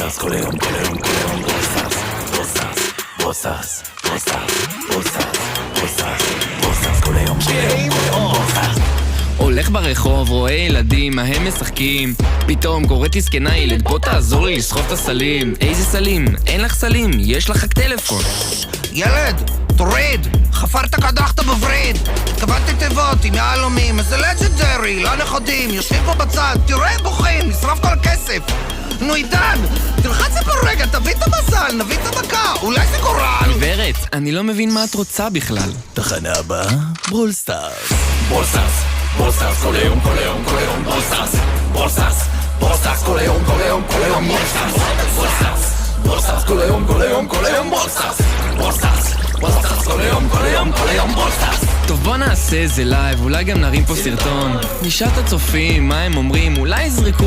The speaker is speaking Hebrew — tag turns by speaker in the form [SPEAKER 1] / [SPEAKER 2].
[SPEAKER 1] בוסס כל היום, כל היום, כל היום, בוסס, בוסס, בוסס, בוסס, בוסס, בוסס, בוסס כל היום, כל היום, כל היום, בוסס.
[SPEAKER 2] הולך ברחוב, רואה ילדים, מה הם משחקים. פתאום קוראת לי זקנה, ילד בוא תעזור לי לסחוב את הסלים. איזה סלים? אין לך סלים, יש לך רק טלפון.
[SPEAKER 3] ילד, תוריד, חפרת קדחת בווריד. התכוונתי תיבות עם יהלומים, איזה לג'נדרי, לא נכודים, יושבים פה בצד, תראה הם בוכים, נשרף כל הכסף. נו עידן, תלחץ את ברגע, תביא את המזל, נביא את המכה, אולי זה גורל.
[SPEAKER 2] גברת, אני לא מבין מה את רוצה בכלל.
[SPEAKER 1] תחנה הבאה, ברול סטארס. בוסס, בוסס כל היום, כל היום, כל היום, בוסס, בוסס, בוסס כל היום, כל היום, כל היום, בוסס, בוסס, בוסס כל היום, כל היום, כל היום, בוסס, בוסס, בוסס כל היום, כל היום, כל היום, בוסס.
[SPEAKER 2] טוב בוא נעשה איזה לייב, אולי גם נרים פה סרטון. נשאל את הצופים, מה הם אומרים, אולי יזרקו